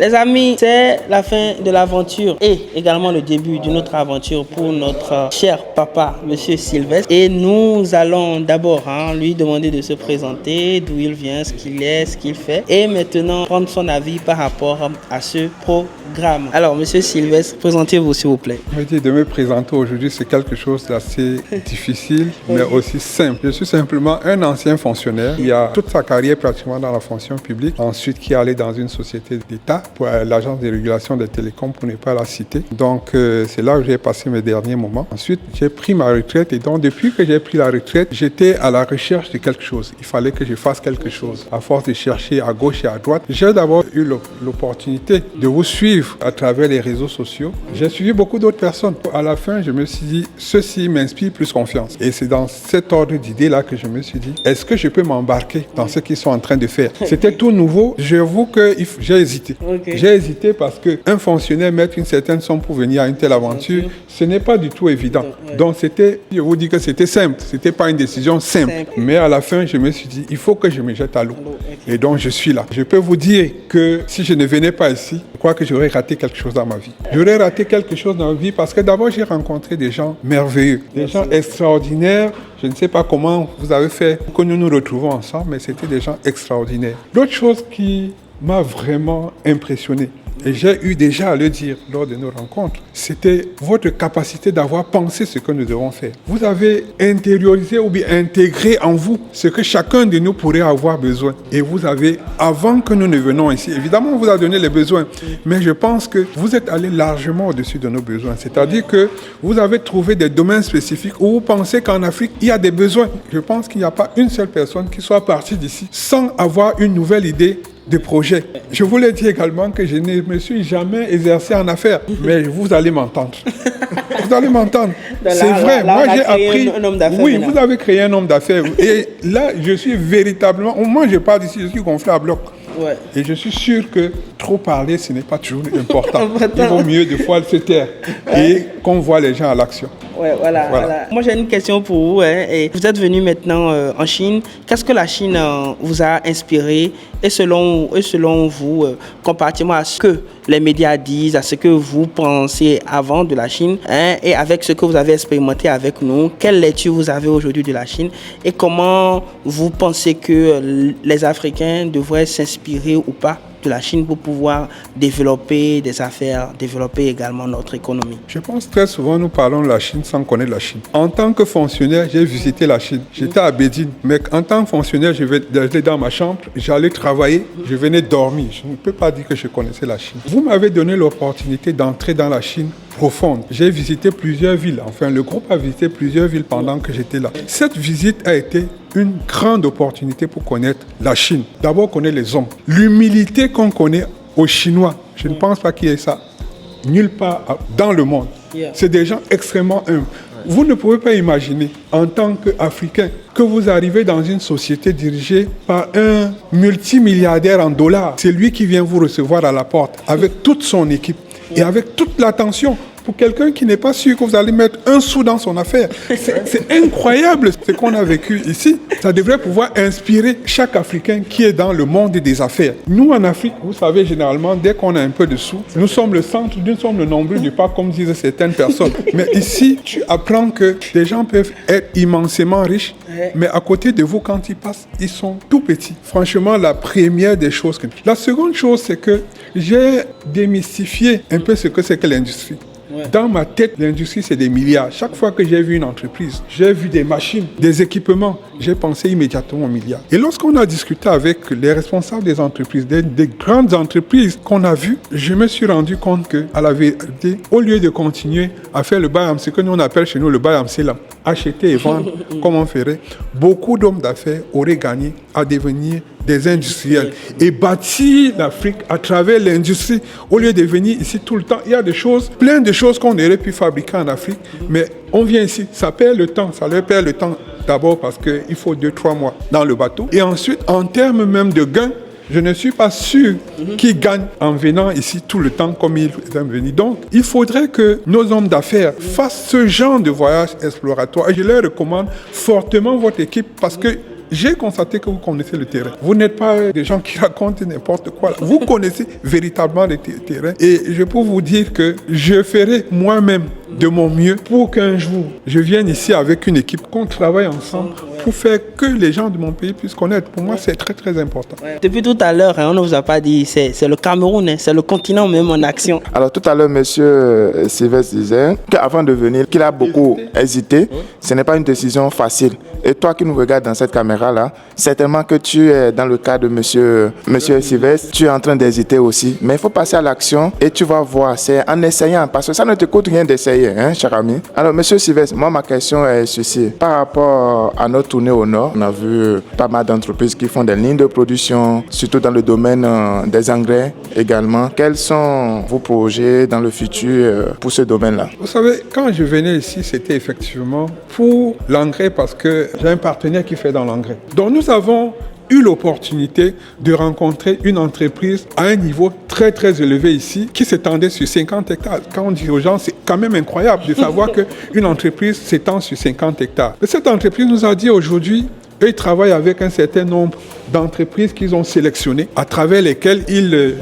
Les amis, c'est la fin de l'aventure et également le début d'une autre aventure pour notre cher papa, Monsieur Sylvestre. Et nous allons d'abord lui demander de se présenter, d'où il vient, ce qu'il est, ce qu'il fait. Et maintenant, prendre son avis par rapport à ce programme. Alors, Monsieur Sylvestre, présentez-vous s'il vous plaît. De me présenter aujourd'hui, c'est quelque chose d'assez difficile, mais aussi simple. Je suis simplement un ancien fonctionnaire qui a toute sa carrière pratiquement dans la fonction publique, ensuite qui est allé dans une société d'État, pour l'agence de régulation des télécoms, pour ne pas la citer. Donc, c'est là où j'ai passé mes derniers moments. Ensuite, j'ai pris ma retraite et donc, depuis que j'ai pris la retraite, j'étais à la recherche de quelque chose. Il fallait que je fasse quelque chose. À force de chercher à gauche et à droite, j'ai d'abord eu l'opportunité de vous suivre à travers les réseaux sociaux. J'ai suivi beaucoup d'autres personnes. À la fin, je me suis dit, ceci m'inspire plus confiance. Et c'est dans cet ordre d'idées-là que je me suis dit, est-ce que je peux m'embarquer dans ce qu'ils sont en train de faire? C'était tout nouveau. J'avoue que j'ai hésité. Okay. J'ai hésité parce qu'un fonctionnaire mettre une certaine somme pour venir à une telle aventure, ce n'est pas du tout évident. Donc je vous dis que c'était simple. C'était pas une décision simple. Mais à la fin, je me suis dit, il faut que je me jette à l'eau. Et donc, je suis là. Je peux vous dire que si je ne venais pas ici, je crois que j'aurais raté quelque chose dans ma vie. J'aurais raté quelque chose dans ma vie parce que d'abord, j'ai rencontré des gens merveilleux, des gens extraordinaires. Je ne sais pas comment vous avez fait pour que nous nous retrouvons ensemble, mais c'était des gens extraordinaires. L'autre chose qui m'a vraiment impressionné, et j'ai eu déjà à le dire lors de nos rencontres, c'était votre capacité d'avoir pensé ce que nous devons faire. Vous avez intériorisé ou bien intégré en vous ce que chacun de nous pourrait avoir besoin. Et vous avez, avant que nous ne venions ici, évidemment on vous a donné les besoins, mais je pense que vous êtes allé largement au-dessus de nos besoins. C'est-à-dire que vous avez trouvé des domaines spécifiques où vous pensez qu'en Afrique, il y a des besoins. Je pense qu'il n'y a pas une seule personne qui soit partie d'ici sans avoir une nouvelle idée de projet. Je voulais dire également que je ne me suis jamais exercé en affaires, mais vous allez m'entendre. Vous allez m'entendre. C'est vrai, moi j'ai appris... Un homme d'affaires. Oui, vous avez créé un homme d'affaires. Et là, je suis véritablement... Moi, je pars d'ici, je suis gonflé à bloc. Ouais. Et je suis sûr que trop parler, ce n'est pas toujours important. Il vaut mieux des fois se taire et qu'on voit les gens à l'action. Ouais, voilà. Moi, j'ai une question pour vous. Et vous êtes venu maintenant en Chine. Qu'est-ce que la Chine vous a inspiré? Et selon vous, comparativement à ce que les médias disent, à ce que vous pensez avant de la Chine, et avec ce que vous avez expérimenté avec nous, quelle lecture vous avez aujourd'hui de la Chine? Et comment vous pensez que les Africains devraient s'inspirer ou pas de la Chine pour pouvoir développer des affaires, développer également notre économie? Je pense que très souvent nous parlons de la Chine sans connaître la Chine. En tant que fonctionnaire, j'ai visité la Chine. J'étais à Beijing, mais en tant que fonctionnaire, j'allais dans ma chambre, j'allais travailler, je venais dormir. Je ne peux pas dire que je connaissais la Chine. Vous m'avez donné l'opportunité d'entrer dans la Chine profonde. J'ai visité plusieurs villes. Enfin, le groupe a visité plusieurs villes pendant que j'étais là. Cette visite a été une grande opportunité pour connaître la Chine. D'abord, connaître les hommes. L'humilité qu'on connaît aux Chinois, je ne pense pas qu'il y ait ça nulle part dans le monde. C'est des gens extrêmement humbles. Vous ne pouvez pas imaginer, en tant qu'Africain, que vous arrivez dans une société dirigée par un multimilliardaire en dollars. C'est lui qui vient vous recevoir à la porte avec toute son équipe et avec toute l'attention. Pour quelqu'un qui n'est pas sûr que vous allez mettre un sou dans son affaire. C'est incroyable ce qu'on a vécu ici. Ça devrait pouvoir inspirer chaque Africain qui est dans le monde des affaires. Nous, en Afrique, vous savez, généralement, dès qu'on a un peu de sous, nous sommes le centre d'une somme de nombreux du pas, comme disent certaines personnes. Mais ici, tu apprends que des gens peuvent être immensément riches, mais à côté de vous, quand ils passent, ils sont tout petits. Franchement, la première des choses. La seconde chose, c'est que j'ai démystifié un peu ce que c'est que l'industrie. Dans ma tête, l'industrie, c'est des milliards. Chaque fois que j'ai vu une entreprise, j'ai vu des machines, des équipements, j'ai pensé immédiatement aux milliards. Et lorsqu'on a discuté avec les responsables des entreprises, des grandes entreprises qu'on a vues, je me suis rendu compte qu'à la vérité, au lieu de continuer à faire le bail, ce que nous on appelle chez nous le bail amselam, acheter et vendre comme on ferait, beaucoup d'hommes d'affaires auraient gagné à devenir des industriels et bâtir l'Afrique à travers l'industrie au lieu de venir ici tout le temps. Il y a des choses, plein de choses qu'on aurait pu fabriquer en Afrique, mais on vient ici, ça perd le temps, ça leur perd le temps d'abord parce qu'il faut 2-3 mois dans le bateau et ensuite en termes même de gains, je ne suis pas sûr qu'ils gagnent en venant ici tout le temps comme ils aiment venir. Donc, il faudrait que nos hommes d'affaires fassent ce genre de voyage exploratoire. Et je leur recommande fortement votre équipe parce que J'ai constaté que vous connaissez le terrain. Vous n'êtes pas des gens qui racontent n'importe quoi. Vous connaissez véritablement le terrain. Et je peux vous dire que je ferai moi-même de mon mieux pour qu'un jour, je vienne ici avec une équipe, qu'on travaille ensemble pour faire que les gens de mon pays puissent connaître. Pour moi, c'est très, très important. Depuis tout à l'heure, on ne vous a pas dit, c'est le Cameroun, c'est le continent même en action. Alors tout à l'heure, monsieur Sylvestre disait qu'avant de venir, qu'il a beaucoup hésité. Ce n'est pas une décision facile. Et toi qui nous regardes dans cette caméra-là, certainement que tu es dans le cas de monsieur Sylvestre, tu es en train d'hésiter aussi. Mais il faut passer à l'action et tu vas voir. C'est en essayant, parce que ça ne te coûte rien d'essayer, hein, cher ami. Alors, monsieur Sylvestre, moi, ma question est ceci. Par rapport à notre tournée au Nord, on a vu pas mal d'entreprises qui font des lignes de production, surtout dans le domaine des engrais également. Quels sont vos projets dans le futur pour ce domaine-là? Vous savez, quand je venais ici, c'était effectivement pour l'engrais parce que j'ai un partenaire qui fait dans l'engrais. Donc nous avons eu l'opportunité de rencontrer une entreprise à un niveau très très élevé ici qui s'étendait sur 50 hectares. Quand on dit aux gens, c'est quand même incroyable de savoir qu'une entreprise s'étend sur 50 hectares. Mais cette entreprise nous a dit aujourd'hui, eux, ils travaillent avec un certain nombre d'entreprises qu'ils ont sélectionnées à travers lesquelles ils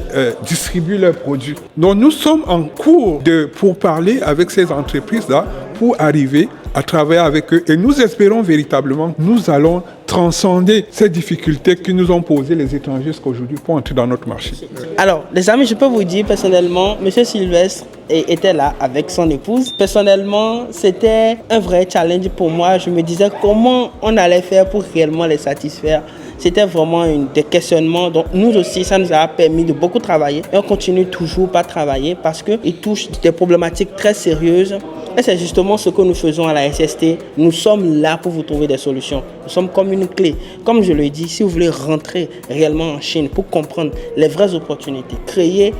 distribuent leurs produits. Donc nous sommes en cours de pourparlers avec ces entreprises-là pour arriver à travailler avec eux et nous espérons véritablement que nous allons transcender ces difficultés qui nous ont posées les étrangers jusqu'aujourd'hui pour entrer dans notre marché. Alors, les amis, je peux vous dire personnellement, M. Sylvestre était là avec son épouse. Personnellement, c'était un vrai challenge pour moi. Je me disais comment on allait faire pour réellement les satisfaire. C'était vraiment des questionnements. Donc nous aussi, ça nous a permis de beaucoup travailler. Et on continue toujours pas travailler parce qu'ils touchent des problématiques très sérieuses. Et c'est justement ce que nous faisons à la SST. Nous sommes là pour vous trouver des solutions. Nous sommes comme une clé. Comme je le dis, si vous voulez rentrer réellement en Chine pour comprendre les vraies opportunités, créer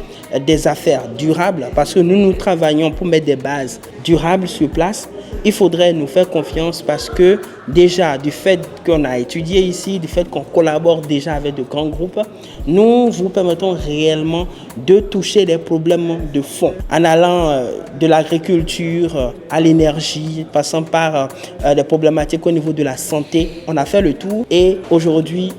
des affaires durables, parce que nous travaillons pour mettre des bases durables sur place, il faudrait nous faire confiance parce que déjà, du fait qu'on a étudié ici, du fait qu'on collabore déjà avec de grands groupes, nous vous permettons réellement de toucher des problèmes de fond en allant de l'agriculture à l'énergie, passant par des problématiques au niveau de la santé. On a fait le tour et aujourd'hui,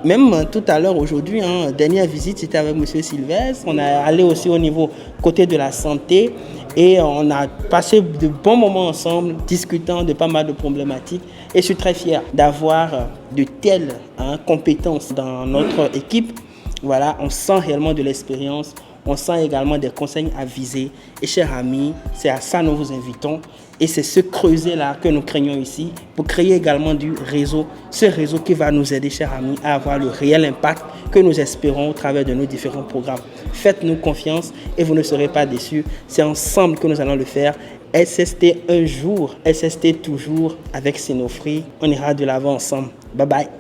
même tout à l'heure, aujourd'hui, dernière visite, c'était avec M. Sylvestre. On est allé aussi au niveau côté de la santé et on a passé de bons moments ensemble, discutant de pas mal de problématiques. Et je suis très fier d'avoir de telles compétences dans notre équipe. Voilà, on sent réellement de l'expérience, on sent également des conseils avisés. Et chers amis, c'est à ça que nous vous invitons. Et c'est ce creuset-là que nous craignons ici pour créer également du réseau. Ce réseau qui va nous aider, chers amis, à avoir le réel impact que nous espérons au travers de nos différents programmes. Faites-nous confiance et vous ne serez pas déçus. C'est ensemble que nous allons le faire. SST un jour, SST toujours avec Sinofri. On ira de l'avant ensemble. Bye bye.